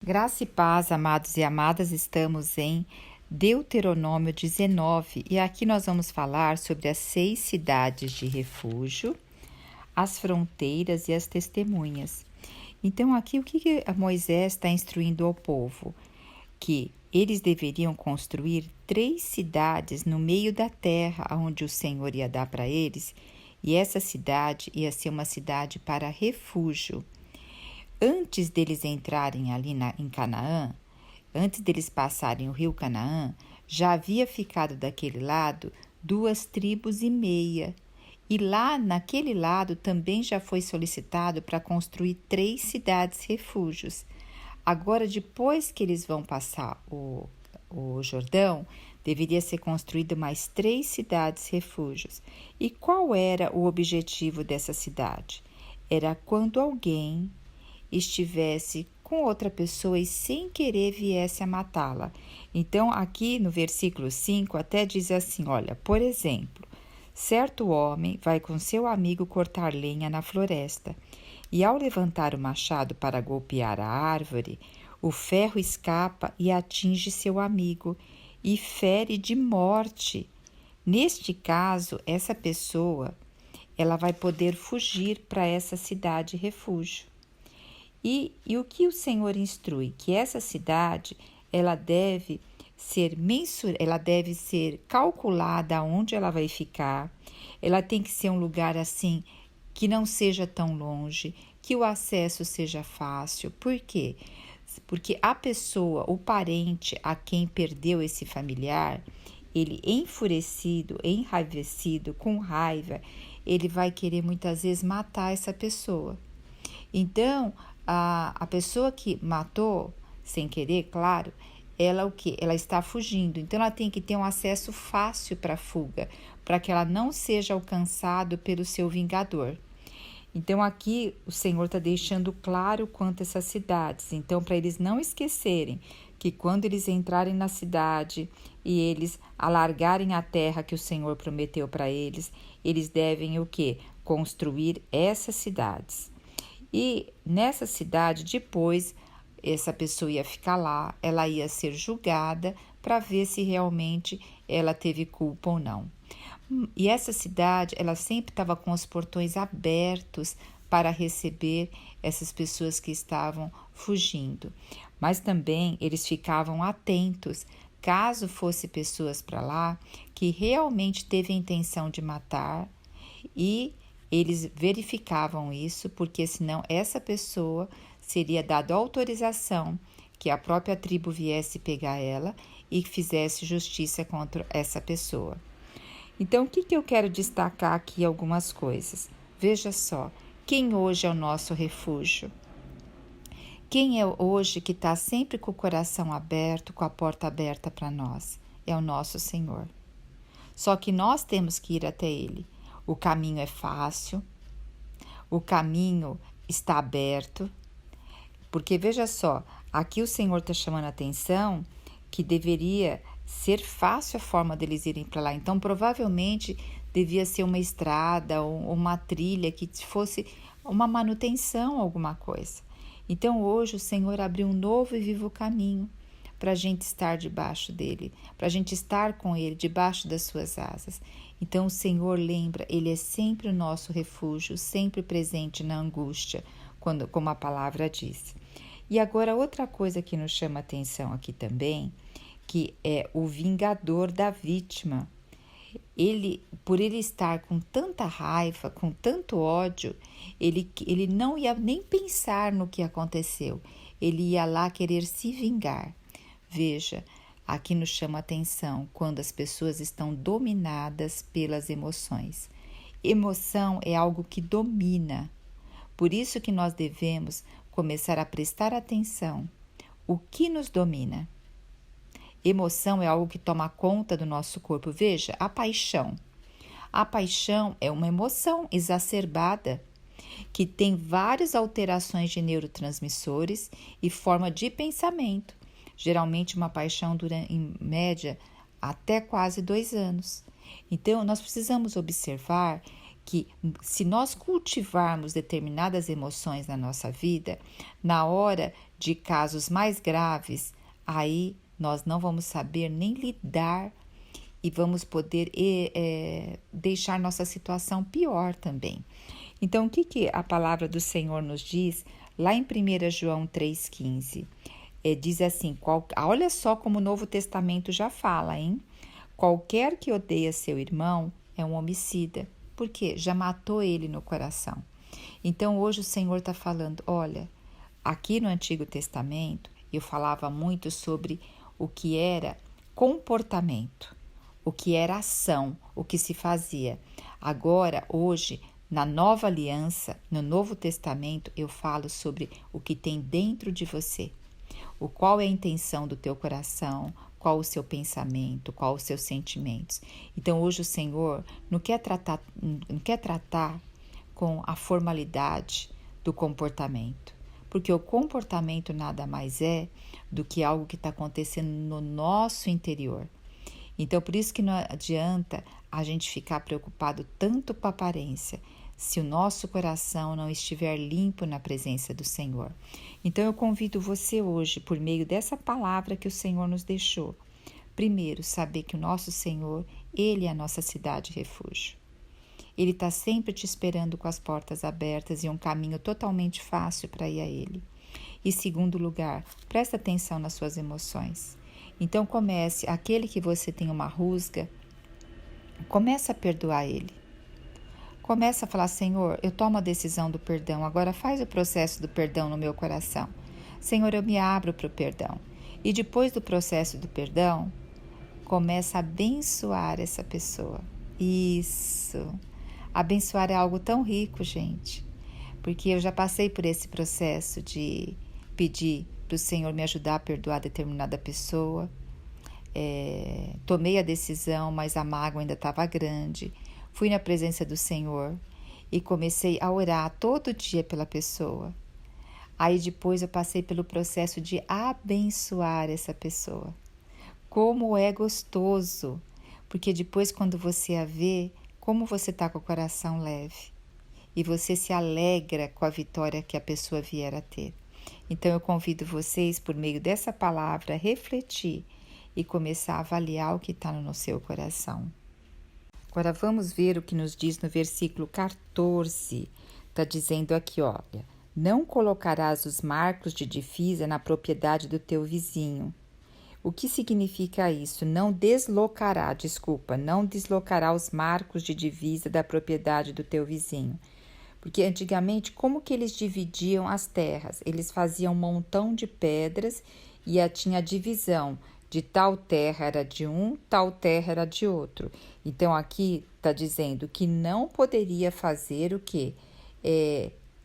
Graça e paz, amados e amadas, estamos em Deuteronômio 19 e aqui nós vamos falar sobre as 6 cidades de refúgio, as fronteiras e as testemunhas. Então, aqui o que Moisés está instruindo ao povo? Que eles deveriam construir 3 cidades no meio da terra, onde o Senhor ia dar para eles, e essa cidade ia ser uma cidade para refúgio. Antes deles entrarem ali em Canaã, antes deles passarem o rio Canaã, já havia ficado daquele lado 2,5 tribos. E lá naquele lado também já foi solicitado para construir 3 cidades-refúgios. Agora, depois que eles vão passar o Jordão, deveria ser construído mais 3 cidades-refúgios. E qual era o objetivo dessa cidade? Era quando alguém estivesse com outra pessoa e sem querer viesse a matá-la. Então, aqui no versículo 5 até diz assim, olha, por exemplo, certo homem vai com seu amigo cortar lenha na floresta, e ao levantar o machado para golpear a árvore, o ferro escapa e atinge seu amigo e fere de morte. Neste caso, essa pessoa ela vai poder fugir para essa cidade refúgio. E o que o Senhor instrui? Que essa cidade ela deve ser calculada onde ela vai ficar. Ela tem que ser um lugar assim que não seja tão longe, que o acesso seja fácil. Por quê? Porque a pessoa, o parente a quem perdeu esse familiar, ele enfurecido, enraivecido, com raiva, ele vai querer muitas vezes matar essa pessoa. Então, a pessoa que matou, sem querer, claro, ela o quê? Ela está fugindo. Então, ela tem que ter um acesso fácil para a fuga, para que ela não seja alcançada pelo seu vingador. Então, aqui o Senhor está deixando claro quanto a essas cidades. Então, para eles não esquecerem que quando eles entrarem na cidade e eles alargarem a terra que o Senhor prometeu para eles devem o quê? Construir essas cidades. E nessa cidade, depois, essa pessoa ia ficar lá, ela ia ser julgada para ver se realmente ela teve culpa ou não. E essa cidade, ela sempre estava com os portões abertos para receber essas pessoas que estavam fugindo. Mas também eles ficavam atentos, caso fosse pessoas para lá que realmente teve a intenção de matar, e eles verificavam isso, porque senão essa pessoa seria dada autorização que a própria tribo viesse pegar ela e fizesse justiça contra essa pessoa. Então, o que eu quero destacar aqui algumas coisas? Veja só, quem hoje é o nosso refúgio? Quem é hoje que está sempre com o coração aberto, com a porta aberta para nós? É o nosso Senhor. Só que nós temos que ir até Ele. O caminho é fácil, o caminho está aberto, porque veja só, aqui o Senhor está chamando a atenção que deveria ser fácil a forma deles irem para lá. Então, provavelmente, devia ser uma estrada ou uma trilha que fosse uma manutenção, alguma coisa. Então, hoje o Senhor abriu um novo e vivo caminho para a gente estar debaixo dele, para a gente estar com ele, debaixo das suas asas. Então o Senhor lembra, ele é sempre o nosso refúgio, sempre presente na angústia, como a palavra diz. E agora outra coisa que nos chama atenção aqui também, que é o vingador da vítima. Por ele estar com tanta raiva, com tanto ódio, ele não ia nem pensar no que aconteceu. Ele ia lá querer se vingar. Veja, aqui nos chama a atenção quando as pessoas estão dominadas pelas emoções. Emoção é algo que domina. Por isso que nós devemos começar a prestar atenção. O que nos domina? Emoção é algo que toma conta do nosso corpo. Veja, a paixão. A paixão é uma emoção exacerbada que tem várias alterações de neurotransmissores e forma de pensamento. Geralmente uma paixão dura em média até quase 2 anos. Então nós precisamos observar que se nós cultivarmos determinadas emoções na nossa vida, na hora de casos mais graves, aí nós não vamos saber nem lidar e vamos poder deixar nossa situação pior também. Então, o que a palavra do Senhor nos diz lá em 1 João 3,15? Diz assim, olha só como o Novo Testamento já fala, hein? Qualquer que odeia seu irmão é um homicida, porque já matou ele no coração. Então, hoje o Senhor está falando, olha, aqui no Antigo Testamento, eu falava muito sobre o que era comportamento, o que era ação, o que se fazia. Agora, hoje, na Nova Aliança, no Novo Testamento, eu falo sobre o que tem dentro de você. Qual é a intenção do teu coração, qual o seu pensamento, qual os seus sentimentos. Então, hoje o Senhor não quer tratar com a formalidade do comportamento, porque o comportamento nada mais é do que algo que está acontecendo no nosso interior. Então, por isso que não adianta a gente ficar preocupado tanto com a aparência, se o nosso coração não estiver limpo na presença do Senhor. Então, eu convido você hoje, por meio dessa palavra que o Senhor nos deixou, primeiro, saber que o nosso Senhor, Ele é a nossa cidade refúgio. Ele está sempre te esperando com as portas abertas e um caminho totalmente fácil para ir a Ele. E segundo lugar, presta atenção nas suas emoções. Então comece, aquele que você tem uma rusga, comece a perdoar ele. Comece a falar, Senhor, eu tomo a decisão do perdão, agora faz o processo do perdão no meu coração. Senhor, eu me abro para o perdão. E depois do processo do perdão, começa a abençoar essa pessoa. Isso. Abençoar é algo tão rico, gente. Porque eu já passei por esse processo de pedir para o Senhor me ajudar a perdoar determinada pessoa. Tomei a decisão, mas a mágoa ainda estava grande. Fui na presença do Senhor e comecei a orar todo dia pela pessoa. Aí depois eu passei pelo processo de abençoar essa pessoa. Como é gostoso, porque depois quando você a vê, como você está com o coração leve. E você se alegra com a vitória que a pessoa vier a ter. Então eu convido vocês, por meio dessa palavra, a refletir e começar a avaliar o que está no seu coração. Agora vamos ver o que nos diz no versículo 14. Está dizendo aqui, olha, não colocarás os marcos de divisa na propriedade do teu vizinho. O que significa isso? Não deslocará os marcos de divisa da propriedade do teu vizinho. Porque antigamente, como que eles dividiam as terras? Eles faziam um montão de pedras e tinha a divisão de tal terra era de um, tal terra era de outro. Então, aqui está dizendo que não poderia fazer o quê?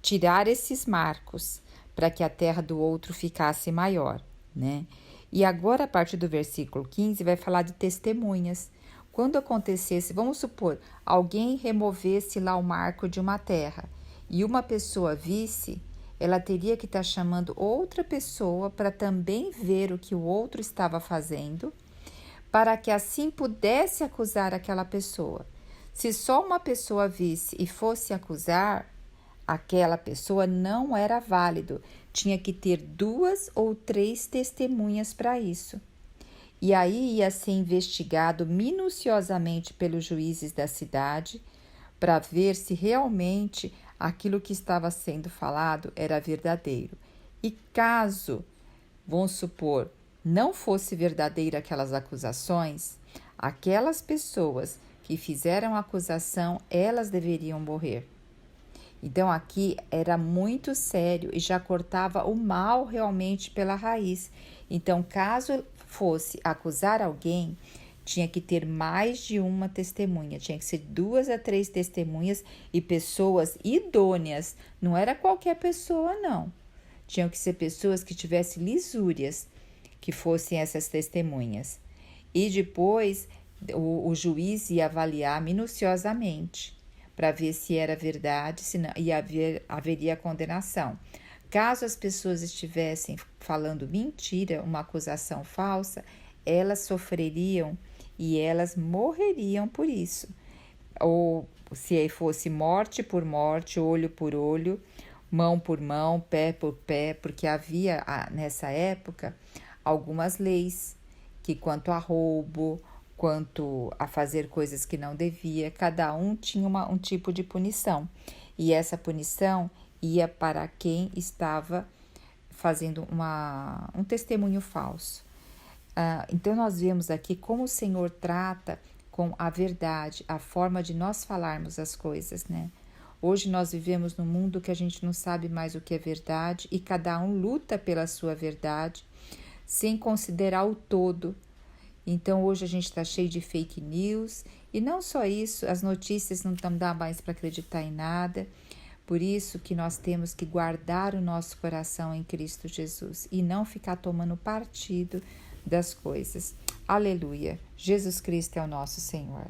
Tirar esses marcos para que a terra do outro ficasse maior, né? E agora, a partir do versículo 15, vai falar de testemunhas. Quando acontecesse, vamos supor, alguém removesse lá o marco de uma terra e uma pessoa visse, ela teria que estar chamando outra pessoa para também ver o que o outro estava fazendo, para que assim pudesse acusar aquela pessoa. Se só uma pessoa visse e fosse acusar, aquela pessoa não era válido, tinha que ter 2 ou 3 testemunhas para isso. E aí ia ser investigado minuciosamente pelos juízes da cidade para ver se realmente aquilo que estava sendo falado era verdadeiro. E caso, vamos supor, não fosse verdadeira aquelas acusações, aquelas pessoas que fizeram a acusação, elas deveriam morrer. Então aqui era muito sério e já cortava o mal realmente pela raiz. Então, caso fosse acusar alguém, tinha que ter mais de uma testemunha, tinha que ser 2 a 3 testemunhas e pessoas idôneas, não era qualquer pessoa não, tinham que ser pessoas que tivessem lisúrias, que fossem essas testemunhas. E depois o juiz ia avaliar minuciosamente, para ver se era verdade, se não, e haveria condenação. Caso as pessoas estivessem falando mentira, uma acusação falsa, elas sofreriam e elas morreriam por isso. Ou se fosse morte por morte, olho por olho, mão por mão, pé por pé, porque havia nessa época algumas leis que quanto a roubo, quanto a fazer coisas que não devia, cada um tinha um tipo de punição. E essa punição ia para quem estava fazendo um testemunho falso. Então nós vemos aqui como o Senhor trata com a verdade, a forma de nós falarmos as coisas, né? Hoje nós vivemos num mundo que a gente não sabe mais o que é verdade e cada um luta pela sua verdade sem considerar o todo. Então hoje a gente está cheio de fake news e não só isso, as notícias não dão mais para acreditar em nada. Por isso que nós temos que guardar o nosso coração em Cristo Jesus e não ficar tomando partido das coisas. Aleluia! Jesus Cristo é o nosso Senhor.